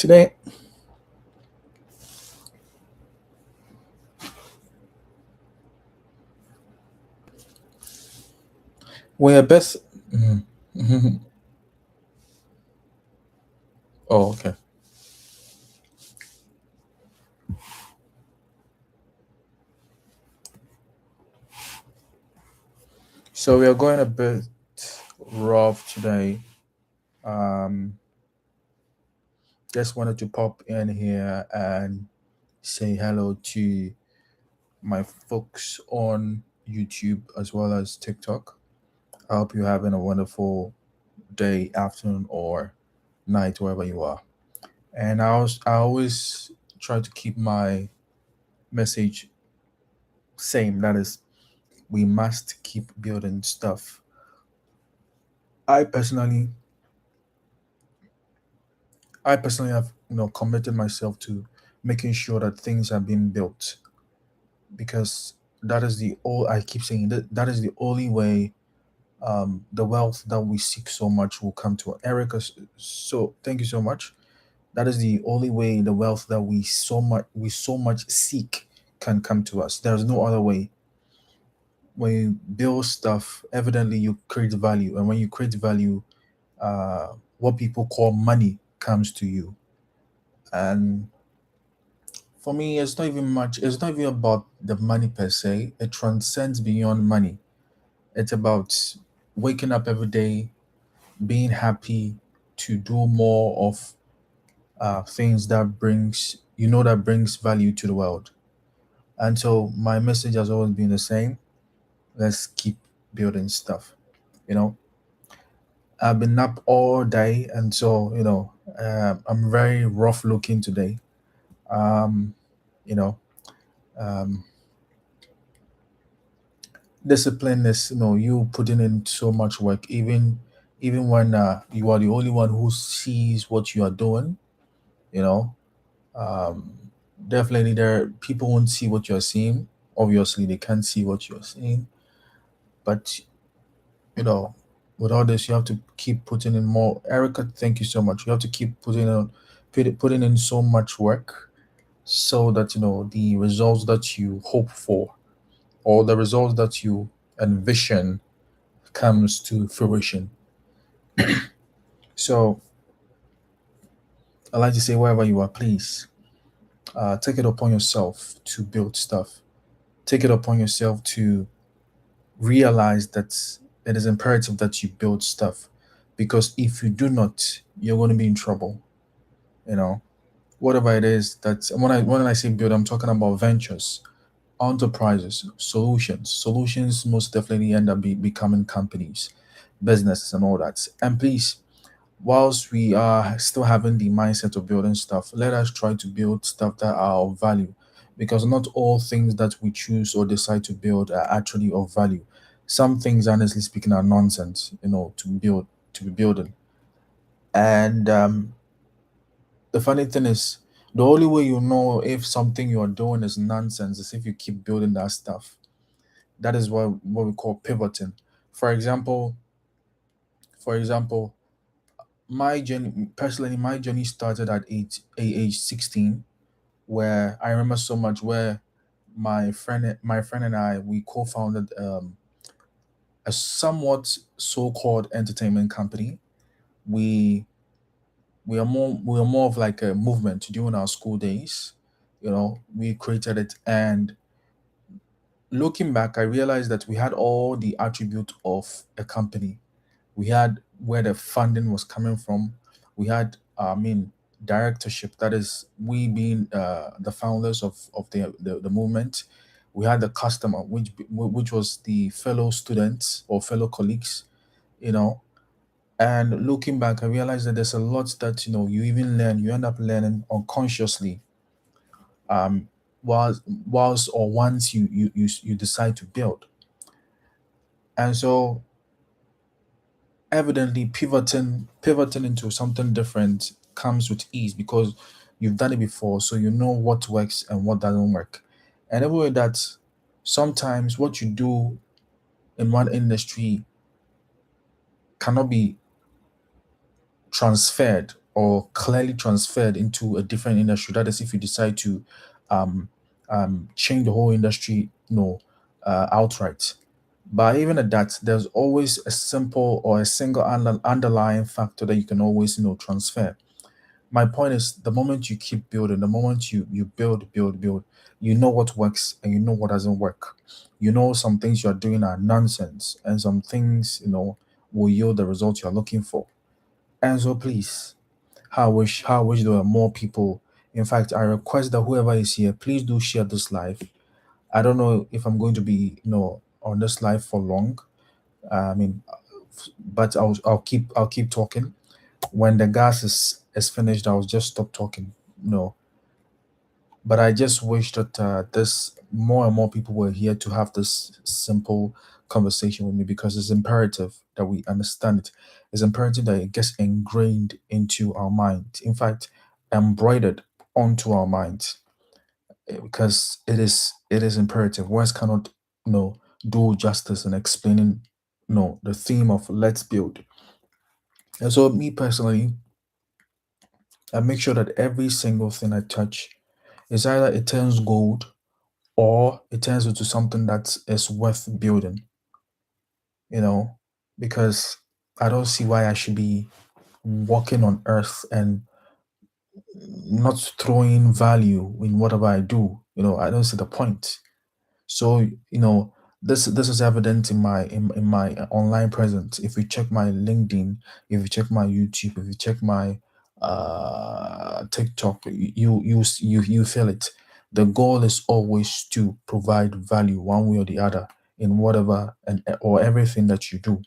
Today, we're best. Mhm. Mhm. Oh, okay. So we are going a bit rough today. Um, just wanted to pop in here and say hello to my folks on YouTube as well as TikTok. I hope you're having a wonderful day, afternoon, or night wherever you are. And I always try to keep my message same. That is, we must keep building stuff. I personally I personally have committed myself to making sure that things are being built because that is the all I keep saying that is the only way the wealth that we seek so much will come to us. Erica, so thank you so much. That is the only way the wealth that we so much seek can come to us. There's no other way. When you build stuff, evidently you create value, and when you create value, what people call money comes to you. And for me, it's not even much. It's not even about the money per se. It transcends beyond money. It's about waking up every day, being happy to do more of things that brings value to the world. And so my message has always been the same. Let's keep building stuff. You know, I've been up all day, and so I'm very rough looking today. Um, you know, um, Discipline is you putting in so much work, even when you are the only one who sees what you are doing. you know um Definitely there people won't see what you're seeing. Obviously they can't see what you're seeing, but you know with all this you have to keep putting in more. Erica, thank you so much. You have to keep putting in so much work so that the results that you hope for, or the results that you envision, comes to fruition. So I like to say, wherever you are, please take it upon yourself to build stuff. Take it upon yourself to realize that it is imperative that you build stuff, because if you do not, you're going to be in trouble. You know, whatever it is that when I say build, I'm talking about ventures, enterprises, solutions. Solutions most definitely end up becoming companies, businesses, and all that. And please, whilst we are still having the mindset of building stuff, let us try to build stuff that are of value, because not all things that we choose or decide to build are actually of value. Some things, honestly speaking, are nonsense, to be building. And the funny thing is, the only way you know if something you are doing is nonsense is if you keep building that stuff. That is what we call pivoting. For example, for example, my journey started at age 16, where I remember so much, where my friend and I, we co-founded a somewhat so-called entertainment company. We we are more we are more of like a movement during our school days. We created it, and looking back, I realized that we had all the attribute of a company. We had where the funding was coming from. We had, directorship. That is, we being the founders of the movement. We had the customer, which was the fellow students or fellow colleagues. You know, and looking back, I realized that there's a lot that you end up learning unconsciously, whilst or once you decide to build. And so evidently pivoting into something different comes with ease, because you've done it before, so you know what works and what doesn't work. And everywhere that sometimes what you do in one industry cannot be transferred or clearly transferred into a different industry. That is, if you decide to um, change the whole industry, outright. But even at that, there's always a simple or a single underlying factor that you can always, transfer. My point is, the moment you keep building, the moment you build, you know what works and you know what doesn't work. You know some things you're doing are nonsense, and some things, will yield the results you're looking for. And so please, how I wish there were more people. In fact, I request that whoever is here, please do share this live. I don't know if I'm going to be, on this live for long. I mean, but I'll keep talking. When the gas is finished, I'll just stop talking. No, but I just wish that this more and more people were here to have this simple conversation with me, because it's imperative that we understand it. It's imperative that it gets ingrained into our mind. In fact, embroidered onto our minds, because it is imperative. Words cannot, do justice in explaining, the theme of let's build. And so, me personally, I make sure that every single thing I touch is either it turns gold or it turns into something that is worth building, you know, because I don't see why I should be walking on earth and not throwing value in whatever I do. I don't see the point. So, this is evident in my online presence. If you check my LinkedIn, if you check my YouTube, if you check my TikTok, you feel it. The goal is always to provide value one way or the other in whatever and or everything that you do.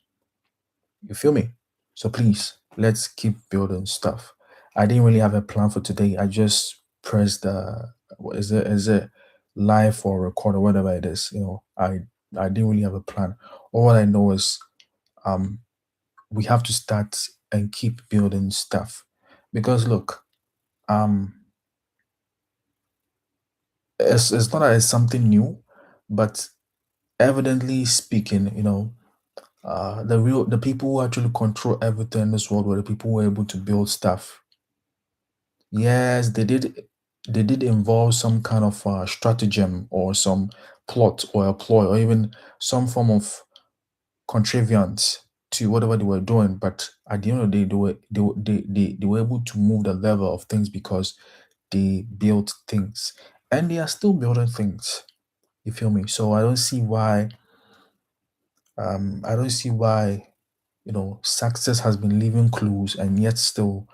You feel me? So please, let's keep building stuff. I didn't really have a plan for today. I just pressed what is it live or record or whatever it is. I didn't really have a plan. All I know is um we have to start and keep building stuff. Because look, um it's not that it's something new, but evidently speaking, the people who actually control everything in this world were the people who were able to build stuff. Yes, they did. They did involve some kind of stratagem or some plot or a ploy or even some form of contrivance to whatever they were doing. But at the end of the day, they were able to move the level of things because they built things, and they are still building things. You feel me? So I don't see why success has been leaving clues, and yet still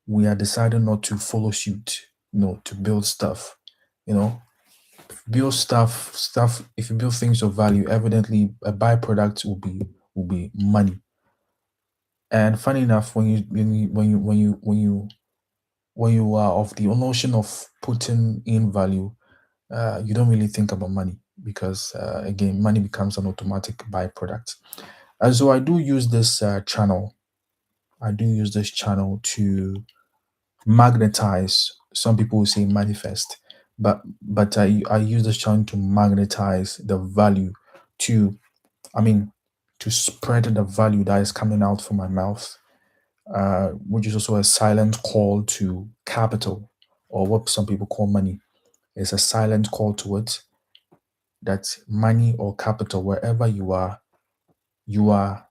we are deciding not to follow suit, to build stuff. You know, build stuff. If you build things of value, evidently a byproduct will be money. And funny enough, when you are of the notion of putting in value, you don't really think about money, because again, money becomes an automatic byproduct. And so I do use this channel. I do use this channel to magnetize. Some people will say manifest, but I use this channel to magnetize the value, to I mean to spread the value that is coming out from my mouth, which is also a silent call to capital, or what some people call money. It's a silent call to it, that money or capital, wherever you are you are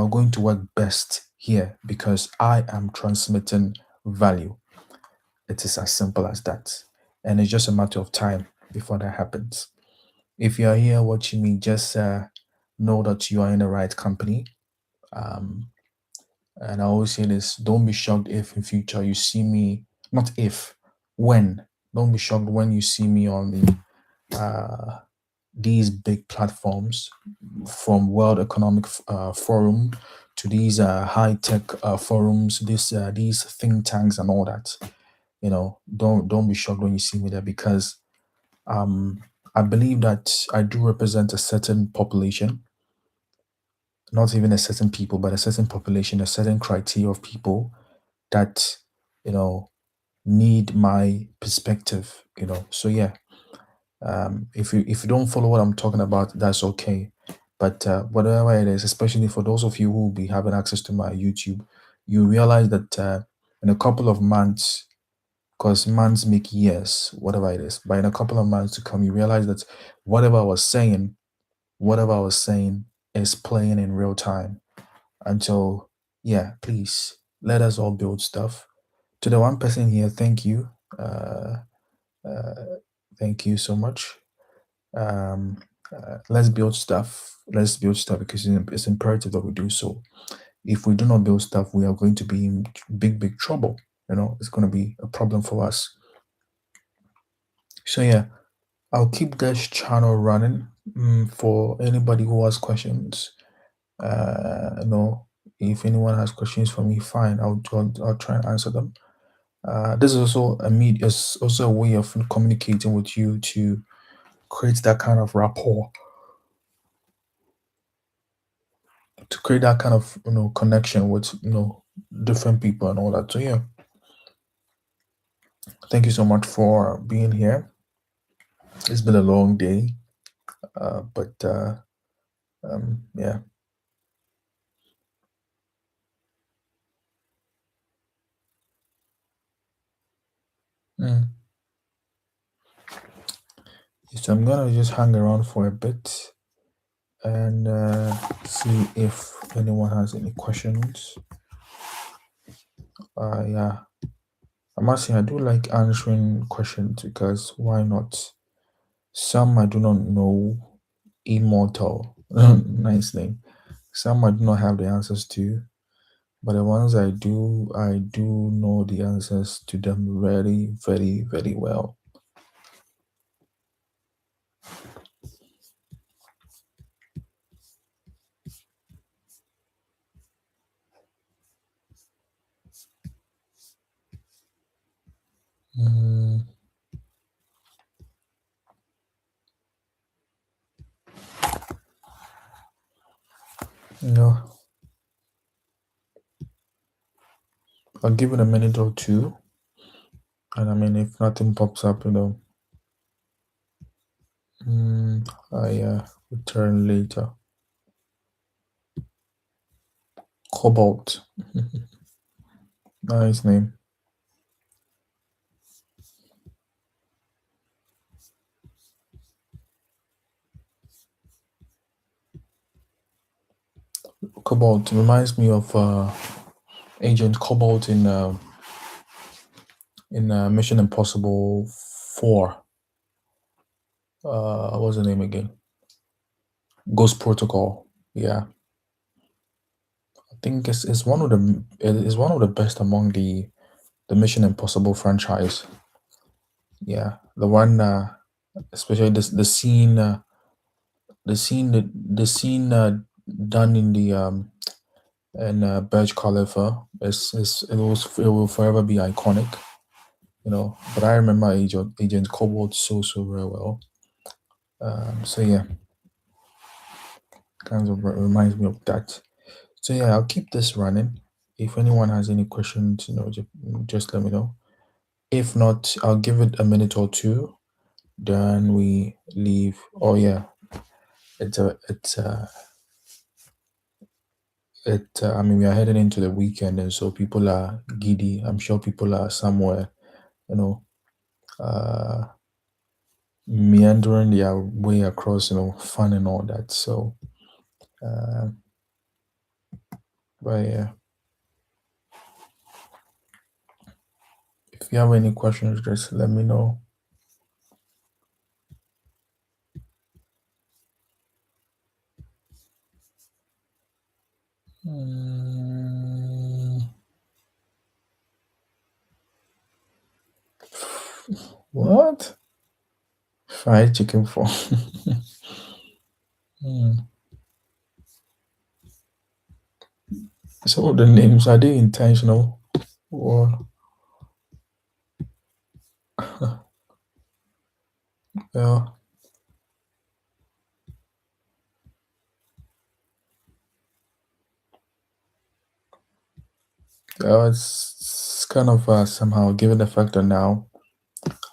going to work best here, because I am transmitting value. It is as simple as that. And it's just a matter of time before that happens. If you are here watching me, just know that you are in the right company. Um, and I always say this: don't be shocked if in future you see me, not if, when. Don't be shocked when you see me on these big platforms, from World Economic Forum to these high tech forums, these think tanks and all that. Don't be shocked when you see me there, because um I believe that I do represent a certain population, not even a certain people, but a certain population, a certain criteria of people that you know need my perspective. So yeah, if you don't follow what I'm talking about, that's okay. But whatever it is, especially for those of you who will be having access to my YouTube, you realize that. in a couple of months, because months make years, whatever it is. But in a couple of months to come, you realize that whatever I was saying, whatever I was saying is playing in real time. Until, yeah, please let us all build stuff. To the one person here, thank you. Uh, thank you so much. Um, let's build stuff. Let's build stuff because it's imperative that we do so. If we do not build stuff, we are going to be in big trouble. It's going to be a problem for us. So yeah, I'll keep this channel running for anybody who has questions. If anyone has questions for me, fine. I'll try and answer them. This is also is also a way of communicating with you to create that kind of rapport, to create that kind of connection with different people and all that. So yeah, thank you so much for being here. It's been a long day, but yeah. Mm. So I'm gonna just hang around for a bit and see if anyone has any questions. Yeah, I must say I do like answering questions because why not? Some I do not know. Immortal, nice name. Some I do not have the answers to, but the ones I do know the answers to them very, very, very well. Mm, you know, I'll give it a minute or two, and I mean, if nothing pops up, I return later. Cobalt, nice name. Cobalt reminds me of Agent Cobalt in Mission Impossible 4. What's the name again? Ghost Protocol. Yeah, I think it's one of the best among the Mission Impossible franchise. Yeah, the one, especially the scene done in the Burj Khalifa it will forever be iconic. But I remember Agent Cobalt so very well. So yeah, kind of reminds me of that. So yeah, I'll keep this running. If anyone has any questions, just let me know. If not, I'll give it a minute or two. Then we leave. Oh yeah, it's a it's it. I mean, we are heading into the weekend, and so people are giddy. I'm sure people are somewhere, you know, uh, meandering their way across, fun and all that. So, uh, but yeah, if you have any questions, just let me know. Mm, what? Fried chicken for? Mm. So the names, are they intentional or yeah? It's kind of somehow given the fact that now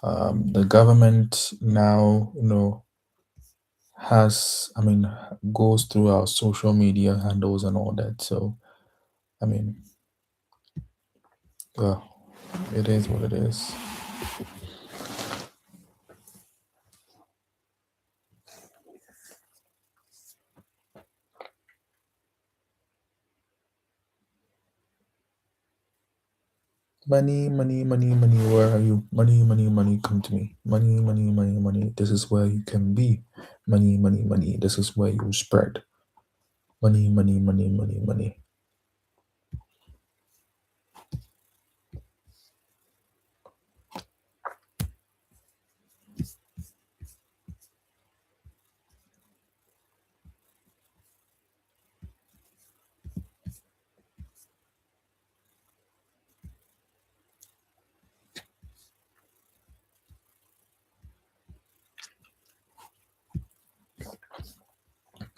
the government now has, I mean, goes through our social media handles and all that. So I mean, Well, it is what it is. Money, money, money, money, where are you? Money, money, money, come to me. Money, money, money, money, this is where you can be. Money, money, money, this is where you spread. Money, money, money, money, money.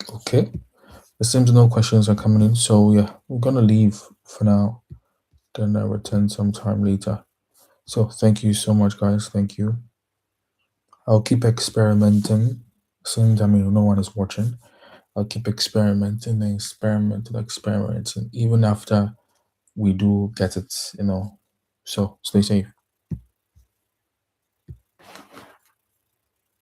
Okay. It seems no questions are coming in, so yeah, we're gonna leave for now. Then I return sometime later. So thank you so much, guys. Thank you. I'll keep experimenting. Since I mean no one is watching, I'll keep experimenting and experimenting, even after we do get it. So stay safe.